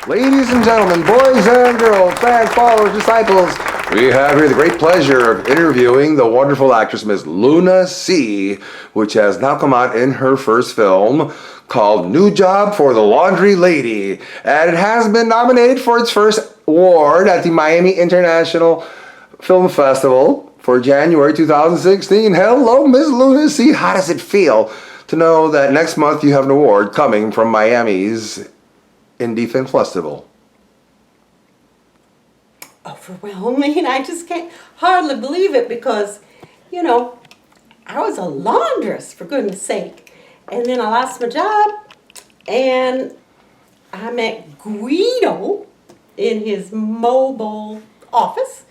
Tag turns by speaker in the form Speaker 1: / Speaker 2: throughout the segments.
Speaker 1: Ladies and gentlemen, boys and girls, fans, followers, disciples, we have here the great pleasure of interviewing the wonderful actress Ms Luna Cee, which has now come out in her first film called New Job for the Laundry Lady, and it has been nominated for its first award at the Miami International Film Festival for January 2016. Hello, Ms Luna Cee. How does it feel to know that next month you have an award coming from Miami's Indie Film Festival?
Speaker 2: Overwhelming. I just can't hardly believe it because, you know, I was a laundress, for goodness sake. And then I lost my job and I met Guido in his mobile office.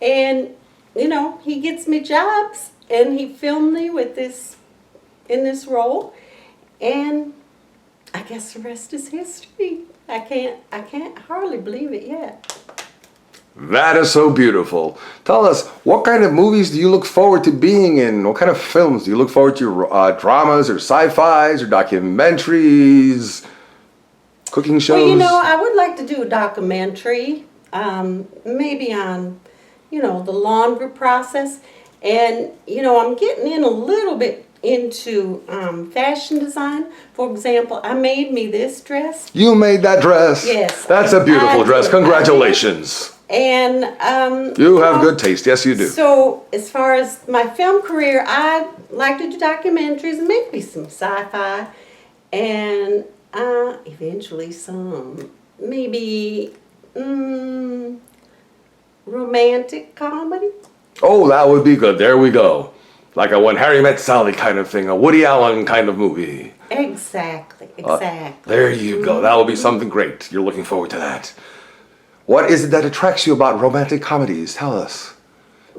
Speaker 2: And, you know, he gets me jobs and he filmed me with this, in this role. And I guess the rest is history. I can't hardly believe it yet.
Speaker 1: That is so beautiful. Tell us, what kind of movies do you look forward to being in? What kind of films do you look forward to? Dramas or sci-fis or documentaries, cooking shows?
Speaker 2: Well, you know, I would like to do a documentary, maybe on, you know, the laundry process. And, you know, I'm getting in a little bit into fashion design. For example, I made me this dress.
Speaker 1: You made that dress?
Speaker 2: Yes.
Speaker 1: That's a beautiful dress. Congratulations.
Speaker 2: And
Speaker 1: you have good taste. Yes, you do.
Speaker 2: So as far as my film career, I'd like to do documentaries and maybe some sci-fi, and eventually some maybe romantic comedy.
Speaker 1: Oh, that would be good. There we go. Like a When Harry Met Sally kind of thing, a Woody Allen kind of movie.
Speaker 2: Exactly.
Speaker 1: There you go. That will be something great. You're looking forward to that. What is it that attracts you about romantic comedies? Tell us.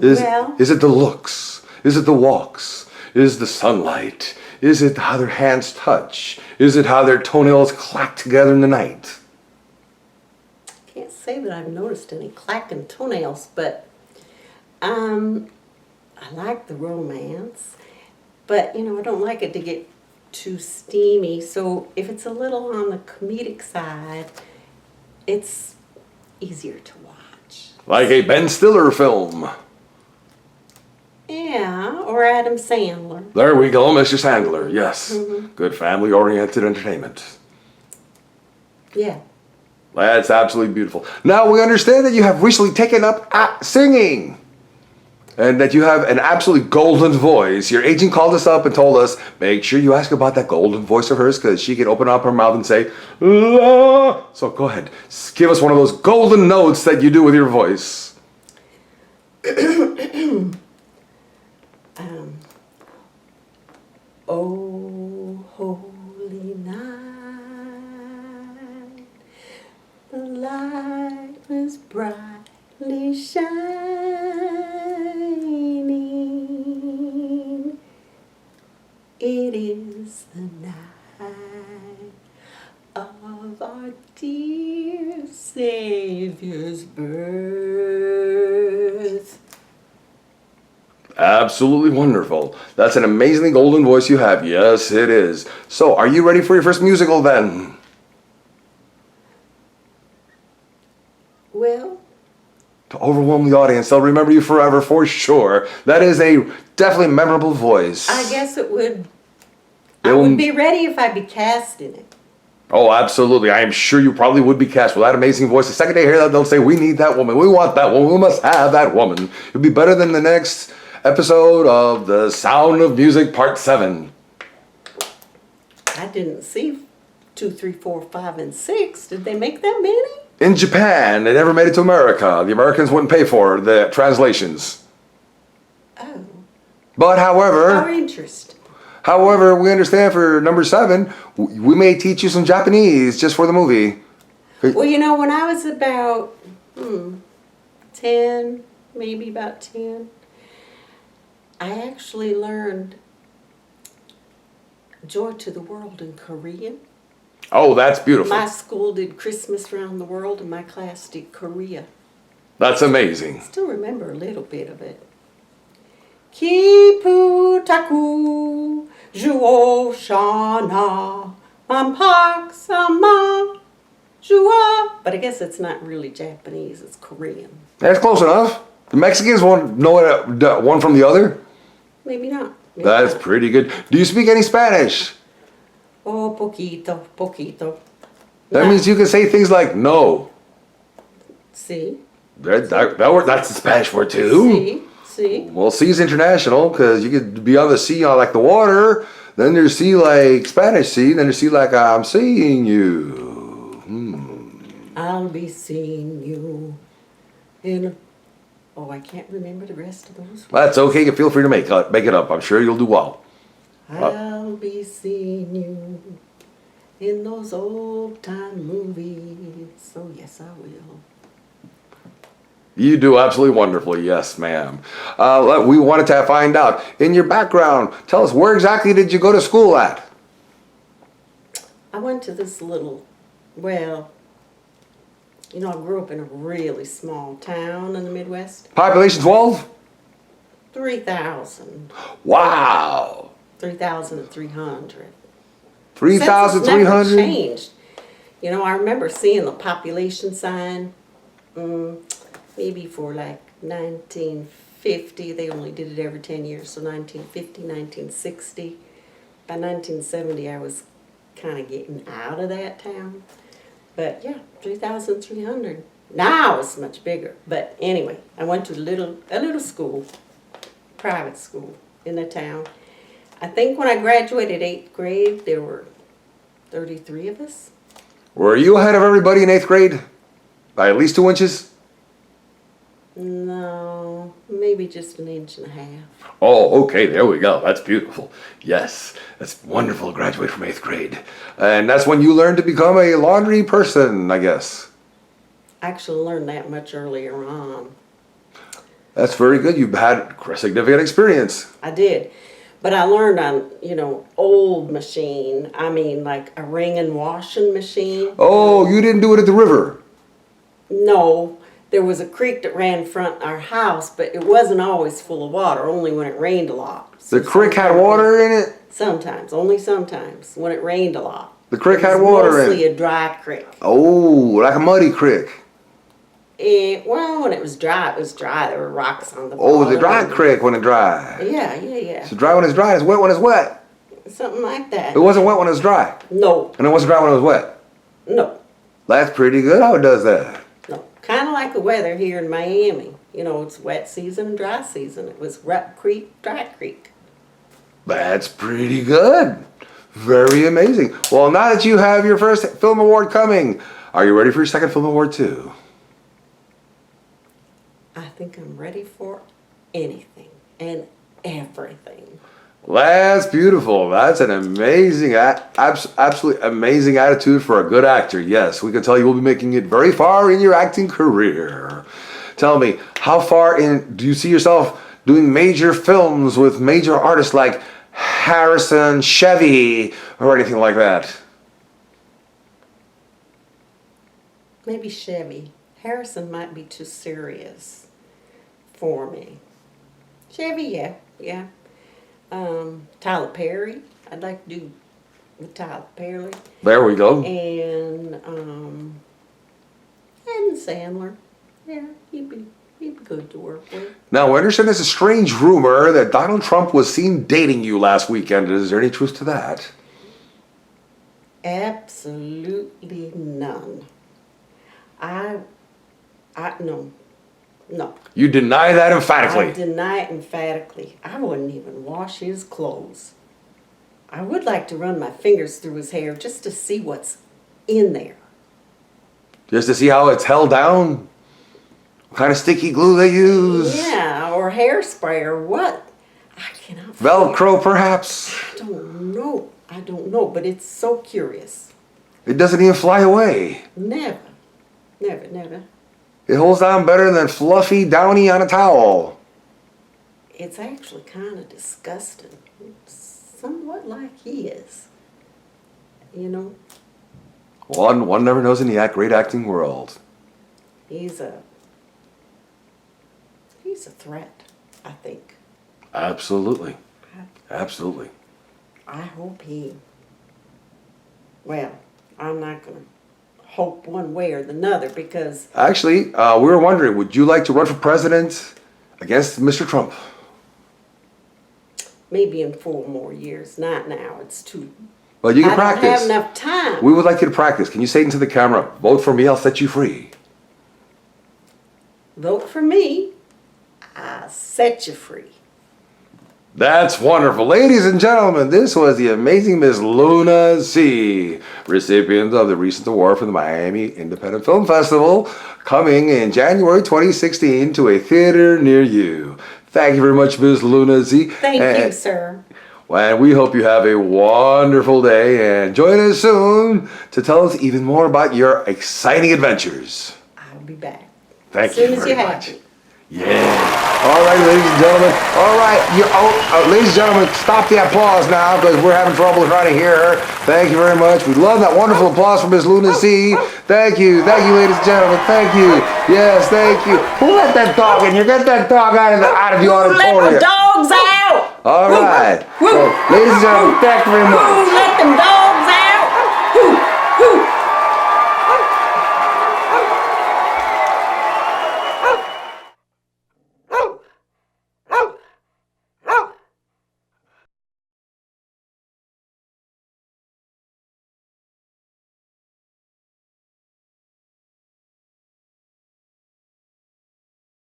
Speaker 1: Is it the looks? Is it the walks? Is it the sunlight? Is it how their hands touch? Is it how their toenails clack together in the night?
Speaker 2: I can't say that I've noticed any clacking toenails, but I like the romance, but, you know, I don't like it to get too steamy. So if it's a little on the comedic side, it's easier to watch.
Speaker 1: Like a Ben Stiller film.
Speaker 2: Yeah, or Adam Sandler.
Speaker 1: There we go, Mr. Sandler. Yes. Good family-oriented entertainment.
Speaker 2: Yeah.
Speaker 1: That's absolutely beautiful. Now, we understand that you have recently taken up singing. And that you have an absolutely golden voice. Your agent called us up and told us, make sure you ask about that golden voice of hers because she can open up her mouth and say, la. So go ahead. Give us one of those golden notes that you do with your voice.
Speaker 2: Oh, holy night, the light was brightly shining. It is the night of our dear Savior's birth.
Speaker 1: Absolutely wonderful. That's an amazingly golden voice you have. Yes, it is. So, are you ready for your first musical then?
Speaker 2: Well,
Speaker 1: to overwhelm the audience, they'll remember you forever for sure. That is a definitely memorable voice.
Speaker 2: I guess it would. I would be ready if I'd be cast in it.
Speaker 1: Oh, absolutely. I am sure you probably would be cast with that amazing voice. The second they hear that, they'll say, we need that woman. We want that woman. We must have that woman. It'd be better than the next episode of The Sound of Music Part 7.
Speaker 2: I didn't see 2, 3, 4, 5, and 6. Did they make that many?
Speaker 1: In Japan. They never made it to America. The Americans wouldn't pay for the translations.
Speaker 2: Oh.
Speaker 1: But however...
Speaker 2: How interesting.
Speaker 1: However, we understand for number 7, we may teach you some Japanese just for the movie.
Speaker 2: Well, you know, when I was about 10, maybe about 10, I actually learned Joy to the World in Korean.
Speaker 1: Oh, that's beautiful.
Speaker 2: My school did Christmas around the world, and my class did Korea.
Speaker 1: That's amazing.
Speaker 2: Still remember a little bit of it. Kipu taku juo shana mampak sama jua. But I guess it's not really Japanese, it's Korean.
Speaker 1: That's close enough. The Mexicans won't know it, one from the other.
Speaker 2: Maybe not. Maybe
Speaker 1: That's
Speaker 2: not.
Speaker 1: pretty good. Do you speak any Spanish?
Speaker 2: Oh, poquito, poquito.
Speaker 1: That
Speaker 2: Nah.
Speaker 1: means you can say things like no.
Speaker 2: See?
Speaker 1: That's the Spanish word too.
Speaker 2: See?
Speaker 1: Well, sea's international because you could be on the sea on like the water. Then there's sea like Spanish sea. Then there's sea like I'm seeing you.
Speaker 2: I'll be seeing you in. Oh, I can't remember the rest of those.
Speaker 1: That's okay. You feel free to make it up. I'm sure you'll do well.
Speaker 2: I'll be seeing you in those old time movies. Oh, yes, I will.
Speaker 1: You do absolutely wonderfully. Yes, ma'am. We wanted to find out in your background. Tell us, where exactly did you go to school at?
Speaker 2: I went to this little, well, you know, I grew up in a really small town in the Midwest.
Speaker 1: Population 12?
Speaker 2: 3,000.
Speaker 1: Wow.
Speaker 2: 3,300.
Speaker 1: 3,300?
Speaker 2: Changed. You know, I remember seeing the population sign, maybe for like 1950. They only did it every 10 years, so 1950, 1960. By 1970, I was kind of getting out of that town. But yeah, 3,300. Now it's much bigger. But anyway, I went to a little school, private school in the town. I think when I graduated 8th grade, there were 33 of us.
Speaker 1: Were you ahead of everybody in 8th grade? By at least 2 inches?
Speaker 2: No, maybe just 1.5 inches.
Speaker 1: Oh, okay, there we go. That's beautiful. Yes, that's wonderful to graduate from 8th grade. And that's when you learned to become a laundry person, I guess.
Speaker 2: I actually learned that much earlier on.
Speaker 1: That's very good. You've had significant experience.
Speaker 2: I did. But I learned on, you know, old machine. I mean, like a wring and washing machine.
Speaker 1: Oh, you didn't do it at the river.
Speaker 2: No, there was a creek that ran front our house, but it wasn't always full of water, only when it rained a lot.
Speaker 1: The creek had water in it?
Speaker 2: Sometimes, only sometimes, when it rained a lot.
Speaker 1: The creek had
Speaker 2: It was
Speaker 1: water in it?
Speaker 2: mostly a dry creek.
Speaker 1: Oh, like a muddy creek.
Speaker 2: Well, when it was dry, it was dry. There were rocks on the bottom.
Speaker 1: Oh, the dry creek when it's dry.
Speaker 2: Yeah.
Speaker 1: So dry when it's dry, it's wet when it's wet.
Speaker 2: Something like that.
Speaker 1: It wasn't wet when it was dry.
Speaker 2: No,
Speaker 1: And it wasn't dry when it was wet.
Speaker 2: no,
Speaker 1: That's pretty good how it does that.
Speaker 2: no. Kind of like the weather here in Miami. You know, it's wet season and dry season. It was wet creek, dry creek.
Speaker 1: That's pretty good. Very amazing. Well, now that you have your first film award coming, are you ready for your second film award too?
Speaker 2: I think I'm ready for anything and everything.
Speaker 1: That's beautiful. That's an amazing, absolutely amazing attitude for a good actor. Yes, we can tell you will be making it very far in your acting career. Tell me, how far in do you see yourself doing major films with major artists like Harrison, Chevy, or anything like that?
Speaker 2: Maybe Chevy. Harrison might be too serious for me. Chevy, yeah. Tyler Perry. I'd like to do with Tyler Perry.
Speaker 1: There we go.
Speaker 2: And Adam Sandler. Yeah, he'd be good to work with.
Speaker 1: Now, I understand there's a strange rumor that Donald Trump was seen dating you last weekend. Is there any truth to that?
Speaker 2: Absolutely none. No.
Speaker 1: You deny that emphatically.
Speaker 2: I deny it emphatically. I wouldn't even wash his clothes. I would like to run my fingers through his hair just to see what's in there.
Speaker 1: Just to see how it's held down? What kind of sticky glue they use?
Speaker 2: Yeah, or hairspray or what. I cannot.
Speaker 1: Velcro, perhaps?
Speaker 2: I don't know, but it's so curious.
Speaker 1: It doesn't even fly away.
Speaker 2: Never.
Speaker 1: It holds down better than fluffy downy on a towel.
Speaker 2: It's actually kind of disgusting. Somewhat like he is. You know,
Speaker 1: One never knows in the great acting world.
Speaker 2: he's a threat, I think.
Speaker 1: Absolutely. Absolutely.
Speaker 2: I hope well, I'm not going to hope one way or the other because
Speaker 1: Actually, we were wondering, would you like to run for president against Mr. Trump?
Speaker 2: maybe in 4 more years, not now. It's too.
Speaker 1: Well, you can
Speaker 2: I
Speaker 1: practice.
Speaker 2: don't have enough time.
Speaker 1: We would like you to practice. Can you say into the camera, vote for me, I'll set you free?
Speaker 2: Vote for me, I'll set you free.
Speaker 1: That's wonderful. Ladies and gentlemen, this was the amazing Ms. Luna Cee, recipient of the recent award from the Miami Independent Film Festival, coming in January 2016 to a theater near you. Thank you very much, Ms. Luna Cee.
Speaker 2: Thank you, sir.
Speaker 1: And we hope you have a wonderful day and join us soon to tell us even more about your exciting adventures.
Speaker 2: I'll be back.
Speaker 1: Thank
Speaker 2: As soon
Speaker 1: you
Speaker 2: as
Speaker 1: very
Speaker 2: you have
Speaker 1: much.
Speaker 2: me.
Speaker 1: Yeah. All right, ladies and gentlemen. All right. Ladies and gentlemen, stop the applause now because we're having trouble trying to hear her. Thank you very much. We love that wonderful applause from Ms. Luna Cee. Thank you. Thank you, ladies and gentlemen. Thank you. Yes, thank you. Who let that dog in? You get that dog out of the
Speaker 2: Who let
Speaker 1: auditorium.
Speaker 2: the dogs out?
Speaker 1: All right.
Speaker 2: Woo,
Speaker 1: So, ladies and gentlemen, thank you very much.
Speaker 2: Who let them dogs